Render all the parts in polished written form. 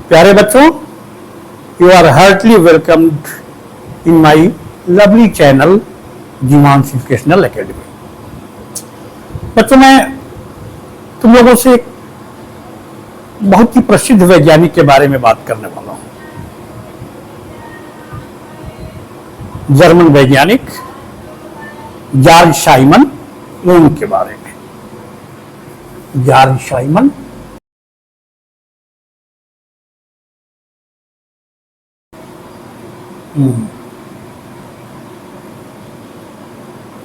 प्यारे बच्चों, you are heartly welcomed in my lovely channel Jeevansh educational academy. बच्चों, मैं तुम लोगों से एक बहुत ही प्रसिद्ध वैज्ञानिक के बारे में बात करने वाला हूं। जर्मन वैज्ञानिक जॉर्ज साइमन ओम के बारे में। जॉर्ज साइमन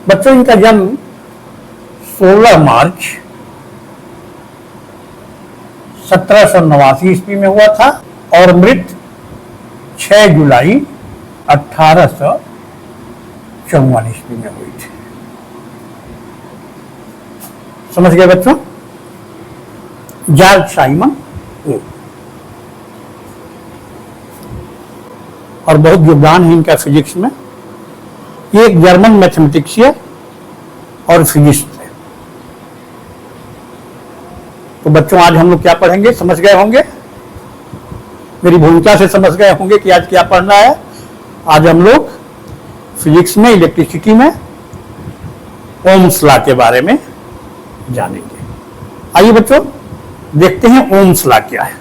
बच्चों, इनका जन्म 16 मार्च 1789 ईस्वी में हुआ था और मृत्यु 6 जुलाई 1854 ईस्वी में हुई थी। समझ गए बच्चों? जॉर्ज साइमन और बहुत योगदान है इनका फिजिक्स में। ये एक जर्मन मैथमेटिशियन और फिजिक्स थे। तो बच्चों, आज हम लोग क्या पढ़ेंगे समझ गए होंगे। मेरी भूमिका से समझ गए होंगे कि आज क्या पढ़ना है। आज हम लोग फिजिक्स में, इलेक्ट्रिसिटी में ओम्स लॉ के बारे में जानेंगे। आइए बच्चों, देखते हैं ओम्स लॉ क्या है।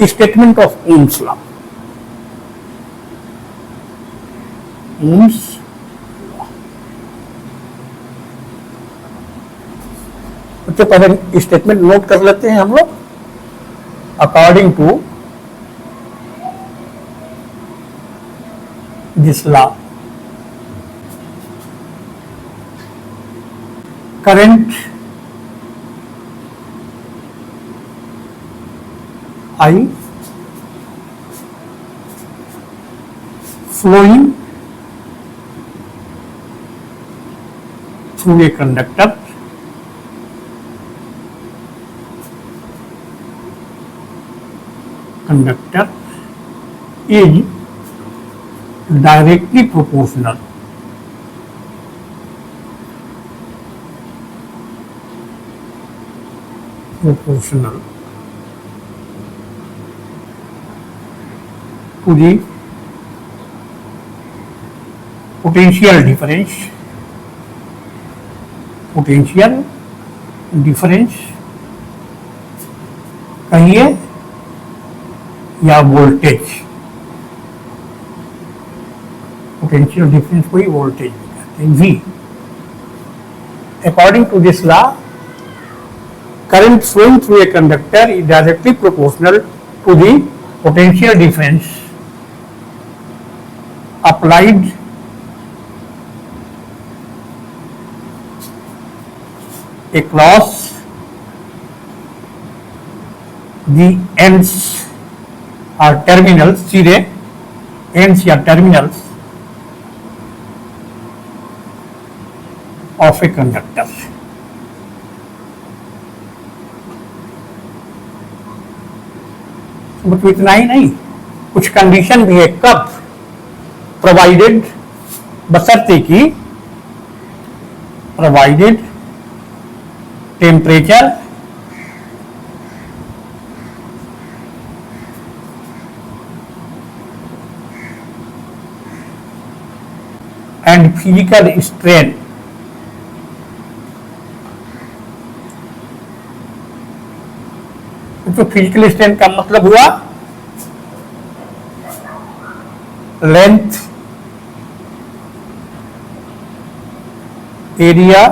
Statement of Ohm's law. Ohm's बच्चों, पहले स्टेटमेंट नोट कर लेते हैं हम लोग। According to this law, current I flowing through a conductor is directly proportional to the potential difference कहिए या वोल्टेज। पोटेंशियल डिफरेंस को ही वोल्टेज भी कहते हैं, V। According to this law, current flowing through a conductor is directly proportional to the potential difference applied across the ends or terminals, सीधे ends या terminals of a conductor। तो इतना ही नहीं, कुछ कंडीशन भी है। कब? प्रोवाइडेड, बशर्ते की provided temperature and physical strain तो फिजिकल स्ट्रेन का मतलब हुआ length, area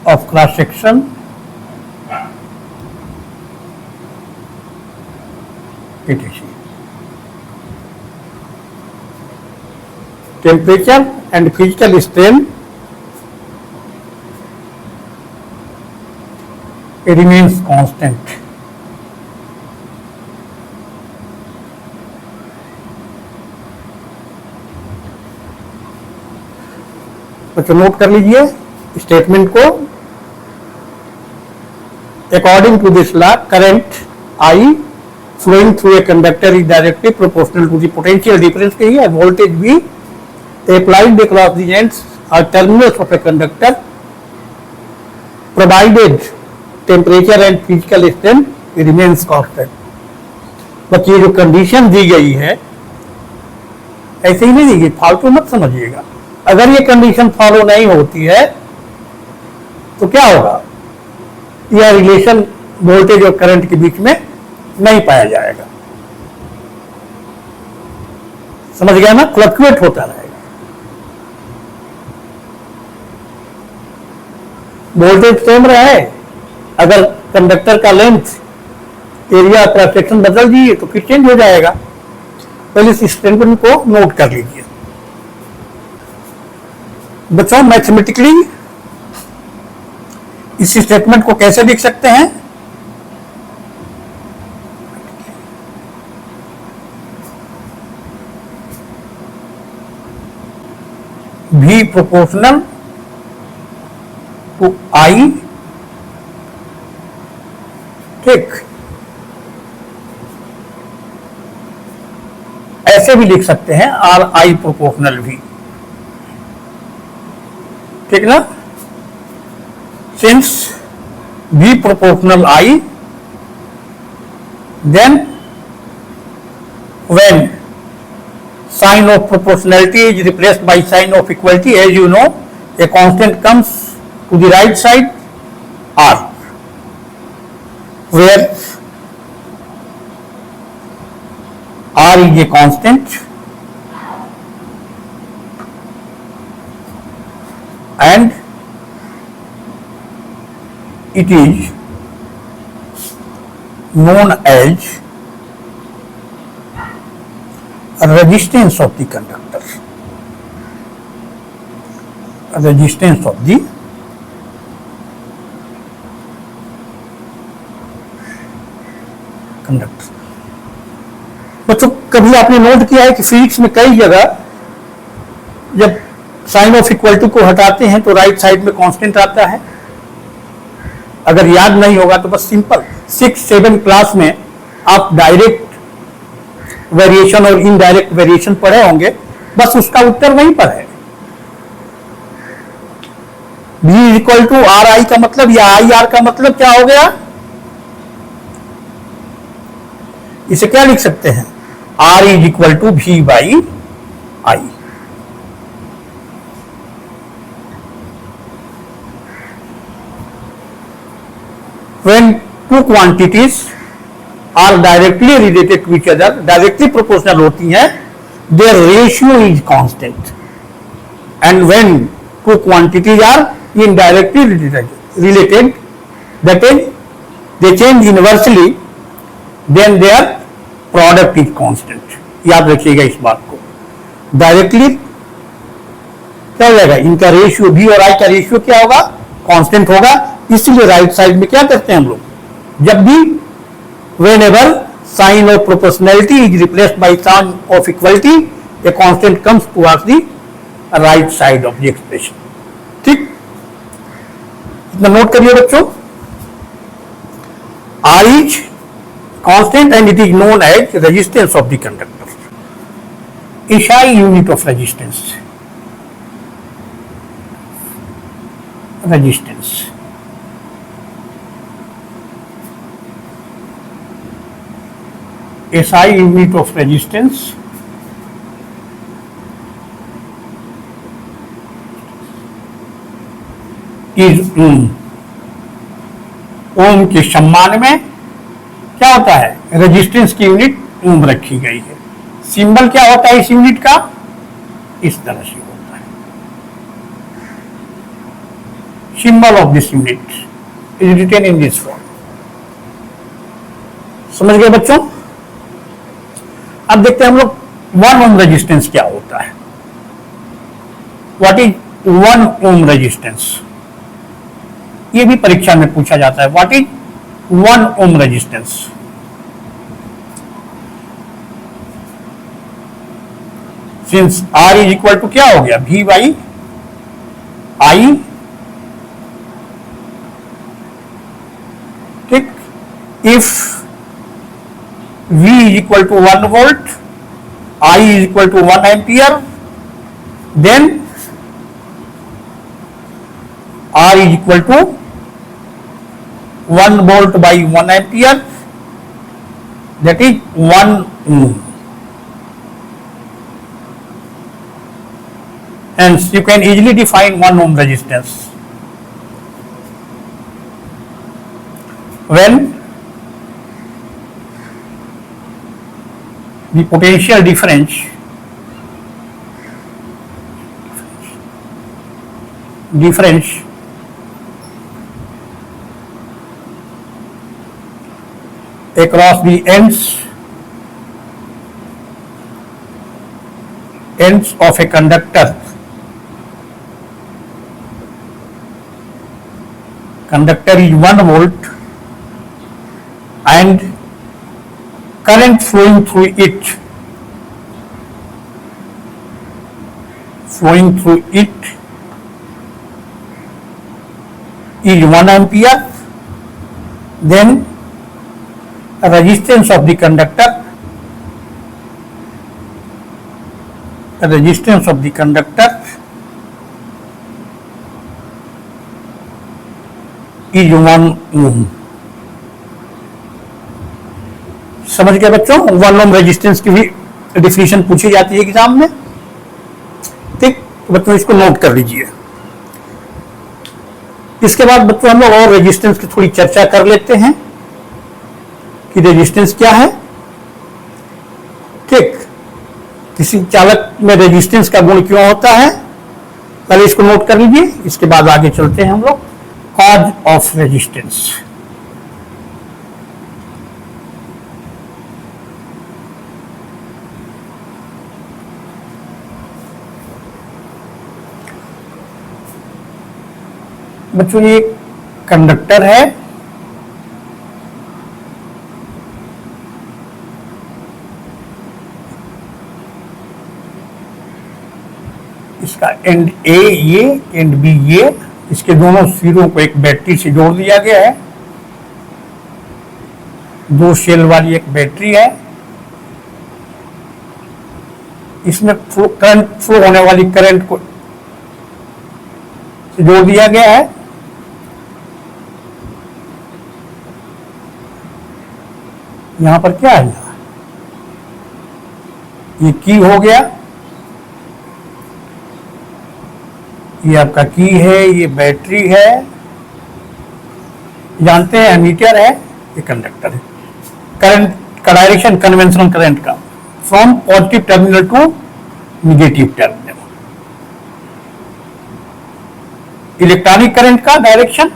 of cross section etc. Temperature and physical strain remains constant। तो नोट कर लीजिए स्टेटमेंट को। According to this law, current I flowing through a conductor is directly proportional to the potential difference कही है, voltage V applied across the ends or terminals of a conductor provided temperature and physical strength remains constant. But ये जो condition दी गई है ऐसे ही नहीं दी गई, फालतू मत समझिएगा। अगर ये कंडीशन फॉलो नहीं होती है तो क्या होगा, यह रिलेशन वोल्टेज और करंट के बीच में नहीं पाया जाएगा। समझ गया ना, फ्लक्चुएट होता रहेगा। वोल्टेज सेम रहे, अगर कंडक्टर का लेंथ, एरिया, क्रॉस सेक्शन बदल दिए तो फिर चेंज हो जाएगा। पहले इस स्टेटमेंट को नोट कर लीजिए बच्चों। मैथमेटिकली इस स्टेटमेंट को कैसे लिख सकते हैं, V प्रोपोर्शनल टू I, ठीक, ऐसे भी लिख सकते हैं RI प्रोपोर्शनल V, ठीक ना। Since V proportional I, then when sign of proportionality is replaced by sign of equality, as you know, a constant comes to the right side R, where R is a constant and it is known as resistance of the conductor. Resistance of the conductor. बच्चों कभी आपने note किया है कि physics में कई जगह जब साइन ऑफ इक्वलिटी को हटाते हैं तो राइट साइड में कांस्टेंट आता है। अगर याद नहीं होगा तो बस सिंपल 6-7 क्लास में आप डायरेक्ट वेरिएशन और इनडायरेक्ट वेरिएशन पढ़े होंगे, बस उसका उत्तर वहीं पर है। V equal to R I का मतलब या आई आर का मतलब क्या हो गया, इसे क्या लिख सकते हैं, R is equal to V by I. When two quantities are directly related to each other, directly proportional होती हैं, their ratio is constant. And when two quantities are indirectly related, that is, they change inversely, then their product is constant. याद रखिएगा इस बात को। Directly क्या हो जाएगा, इनका रेशियो V और I का रेशियो क्या होगा, कांस्टेंट होगा। इसलिए राइट साइड में क्या करते हैं हम लोग, जब भी whenever sign of proportionality is replaced by sign of equality, a constant comes towards the right side of the expression. ठीक, इतना नोट करिए बच्चों। R is constant and it is known as resistance of the conductor. SI unit of resistance. Resistance. SI unit of resistance is ohm. ओम के सम्मान में क्या होता है, रेजिस्टेंस की यूनिट ओम रखी गई है। सिंबल क्या होता है इस यूनिट का, इस तरह से होता है। Symbol of this unit is written in this form. समझ गए बच्चों। अब देखते हैं हम लोग 1 ओम रेजिस्टेंस क्या होता है। व्हाट इज 1 ओम रेजिस्टेंस, ये भी परीक्षा में पूछा जाता है। What is 1 ohm resistance. Since R is equal to क्या हो गया, V बाई आई, ठीक। If V is equal to 1 volt, I is equal to 1 ampere, then R is equal to 1 volt by 1 ampere, that is 1 ohm. Hence you can easily define 1 ohm resistance. When the potential difference across the ends of a conductor is 1 volt and current flowing through it is 1 ampere, then resistance of the conductor is 1 ohm. समझ गए बच्चों? 1 ohm resistance की भी definition पूछी जाती है exam में। ठीक, तो बच्चों इसको नोट कर लीजिए। इसके बाद बच्चों हम लोग और रेजिस्टेंस की थोड़ी चर्चा कर लेते हैं कि रेजिस्टेंस क्या है। ठीक, किसी चालक में रेजिस्टेंस का गुण क्यों होता है, पहले इसको नोट कर लीजिए, इसके बाद आगे चलते हैं हम लोग। Cause of resistance. बच्चों ये कंडक्टर है, इसका एंड ए ये, एंड बी ये, इसके दोनों सिरों को एक बैटरी से जोड़ दिया गया है। 2 सेल वाली एक बैटरी है, इसमें करंट फ्लो होने वाली करंट को जोड़ दिया गया है। यहां पर क्या है, ये की हो गया, ये आपका की है, ये बैटरी है, जानते हैं एमीटर है, ये कंडक्टर है। करंट का डायरेक्शन कन्वेंशनल करंट का from positive terminal to negative terminal. Electronic current का डायरेक्शन,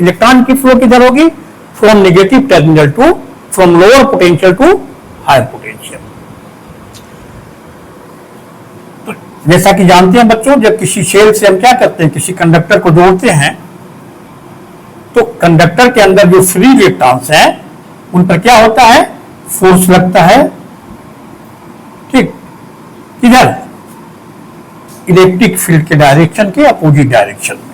इलेक्ट्रॉन की फ्लो किधर होगी, from negative terminal to, from lower potential to higher potential. तो जैसा कि जानते हैं बच्चों, जब किसी सेल से हम क्या करते हैं, किसी कंडक्टर को जोड़ते हैं, तो कंडक्टर के अंदर जो फ्री इलेक्ट्रॉन्स हैं उन पर क्या होता है, फोर्स लगता है। ठीक, किधर, इलेक्ट्रिक फील्ड के डायरेक्शन के अपोजिट डायरेक्शन में।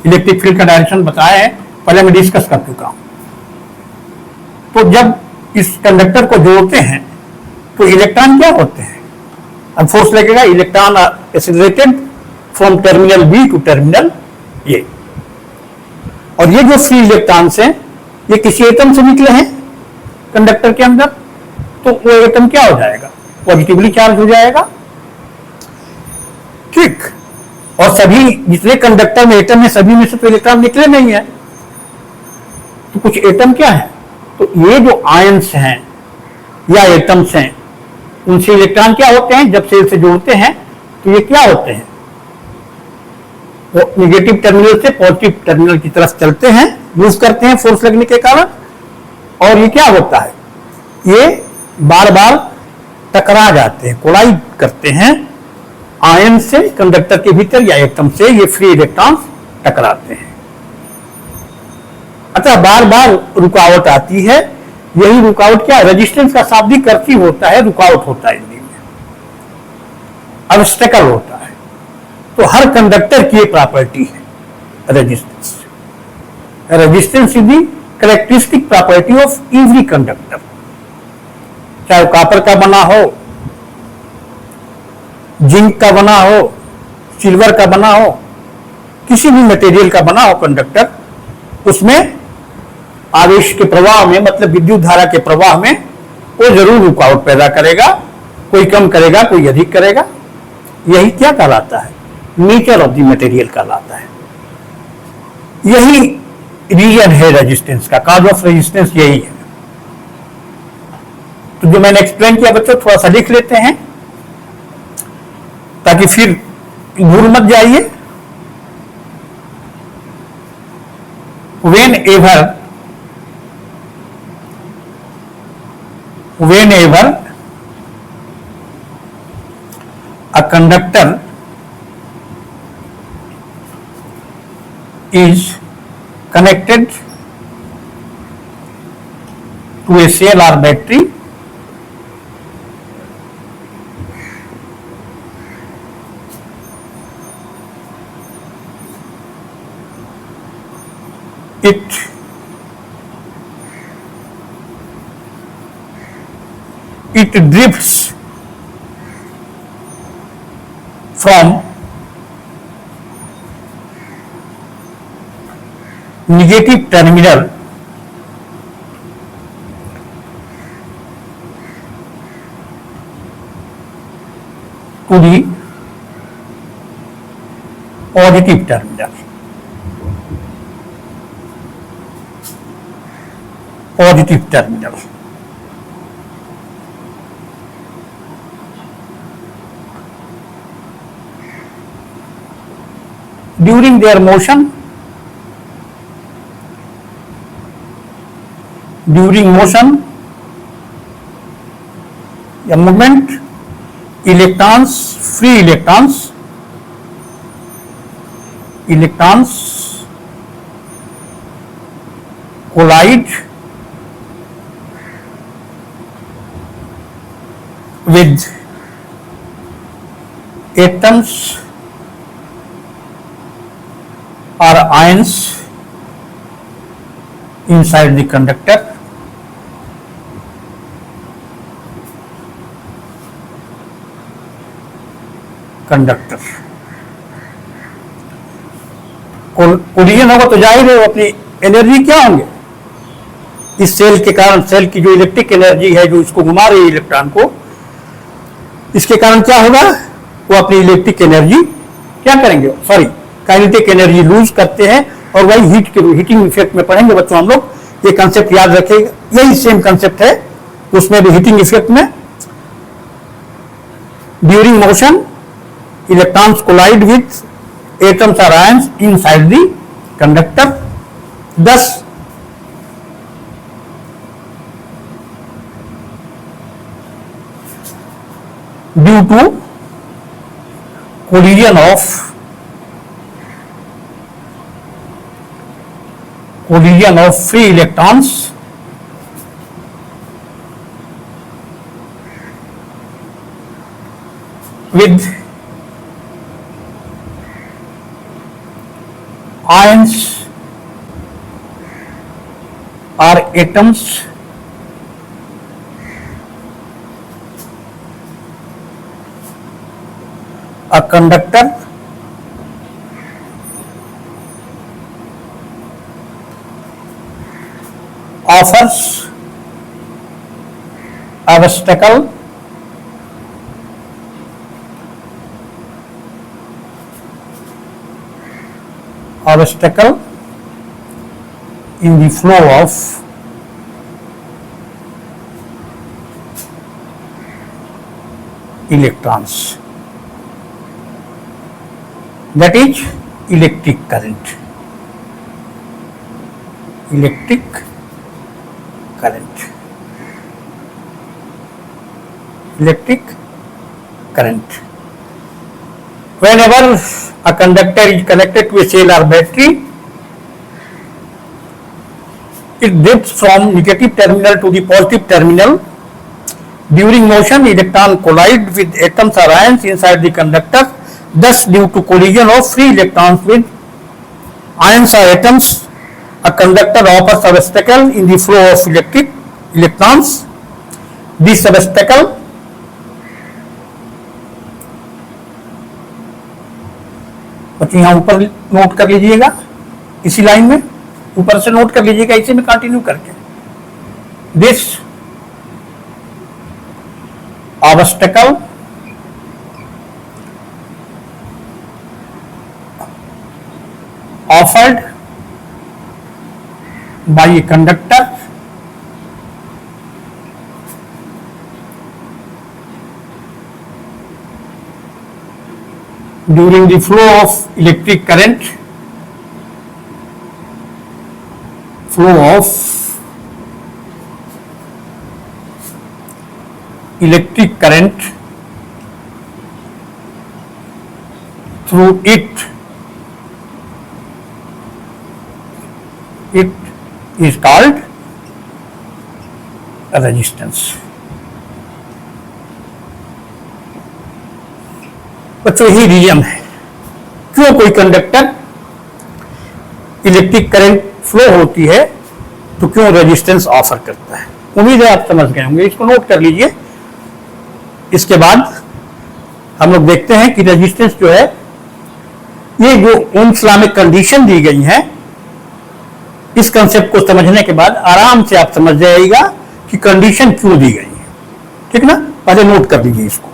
इलेक्ट्रिक फील्ड का डायरेक्शन बताया है, पहले मैं डिस्कस कर चुका हूं। तो जब इस कंडक्टर को जोड़ते हैं तो इलेक्ट्रॉन क्या होते हैं, अब फोर्स लगेगा, electron accelerated from terminal B to terminal A. और ये जो फ्री इलेक्ट्रॉन्स हैं ये किसी एटम से निकले हैं कंडक्टर के अंदर, तो वो एटम क्या हो जाएगा, पॉजिटिवली चार्ज हो जाएगा। ठीक, और सभी जितने कंडक्टर में एटम है सभी में से तो इलेक्ट्रॉन निकले नहीं है, तो कुछ एटम क्या है, तो ये जो आयंस हैं या एटम्स हैं उनसे इलेक्ट्रॉन क्या होते हैं, जब सेल से जोड़ते हैं तो ये क्या होते हैं, वो नेगेटिव टर्मिनल से पॉजिटिव टर्मिनल की तरफ चलते हैं, मूव करते हैं फोर्स लगने के कारण। और ये क्या होता है, ये बार बार टकरा जाते हैं, कोलाइड करते हैं आयन से, कंडक्टर के भीतर या एटम से ये फ्री इलेक्ट्रॉन्स टकराते हैं। अतः बार बार रुकावट आती है, यही रुकावट क्या, रेजिस्टेंस का शाब्दिक अर्थ ही होता है, रुकावट होता है हिंदी में, ऑब्स्टेकल होता है। तो हर कंडक्टर की एक प्रॉपर्टी है resistance. Resistance is the characteristic property of every conductor, चाहे कॉपर का बना हो, जिंक का बना हो, सिल्वर का बना हो, किसी भी मटेरियल का बना हो कंडक्टर, उसमें आवेश के प्रवाह में, मतलब विद्युत धारा के प्रवाह में वो जरूर रुकावट पैदा करेगा, कोई कम करेगा, कोई अधिक करेगा। यही क्या कहलाता है? नेचर ऑफ द मटेरियल कहलाता है। यही रीजन है रेजिस्टेंस का, काज ऑफ रेजिस्टेंस यही है। तो जो मैंने एक्सप्लेन किया बच्चों, थोड़ा सा लिख लेते हैं ताकि फिर भूल मत जाइए। whenever a conductor is connected to a cell or battery, it drifts from negative terminal to the positive terminal. Positive terminal. During their motion, a movement, free electrons collide with atoms or ions inside the conductor. Collision होगा तो जाहिर है अपनी energy क्या होंगे इस cell के कारण, सेल की जो इलेक्ट्रिक एनर्जी है जो इसको घुमा रही है इलेक्ट्रॉन को, इसके कारण क्या होगा? वो अपनी इलेक्ट्रिक एनर्जी क्या करेंगे? काइनेटिक एनर्जी लूज करते हैं और वही हीटिंग इफेक्ट में पढ़ेंगे बच्चों हम लोग। ये कंसेप्ट याद रखिएगा, यही सेम कंसेप्ट है उसमें भी हीटिंग इफेक्ट में। During motion electrons collide with atoms और ions inside the conductor, thus due to collision of free electrons with ions or atoms, a conductor offers obstacle in the flow of electrons, that is electric current. Whenever a conductor is connected to a cell or battery, it drifts from negative terminal to the positive terminal. During motion, electrons collide with atoms or ions inside the conductor. Thus, due to collision of free electrons with ions or atoms, a conductor offers obstacle in the flow of electrons. This obstacle बच्चों यहाँ ऊपर note कर लीजिएगा इसी line में, ऊपर से note कर लीजिएगा इसी में कंटिन्यू करके। This obstacle offered by a conductor during the flow of electric current, flow of electric current through it, it is called a resistance। बच्चों यही रीजन है क्यों कोई कंडक्टर इलेक्ट्रिक करंट फ्लो होती है तो क्यों रेजिस्टेंस ऑफर करता है। उम्मीद है आप समझ गए होंगे, इसको नोट कर लीजिए। इसके बाद हम लोग देखते हैं कि रेजिस्टेंस जो है, ये जो ओम्स लॉ में कंडीशन दी गई है, इस कंसेप्ट को समझने के बाद आराम से आप समझ जाइएगा कि कंडीशन क्यों दी गई है। ठीक ना, पहले नोट कर लीजिए इसको।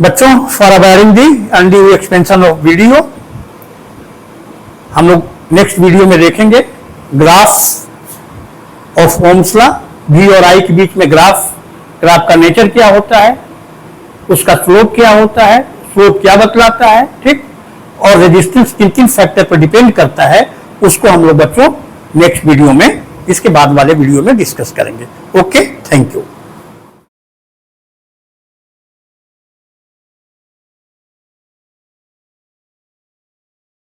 बच्चों, for awaring the undue expansion of video, हम लोग नेक्स्ट वीडियो में देखेंगे graph of Ohm's law. V और I के बीच में ग्राफ का नेचर क्या होता है, उसका स्लोप क्या होता है, स्लोप क्या बतलाता है, ठीक, और रेजिस्टेंस किन किन फैक्टर पर डिपेंड करता है, उसको हम लोग बच्चों नेक्स्ट वीडियो में, इसके बाद वाले वीडियो में डिस्कस करेंगे। Okay, thank you.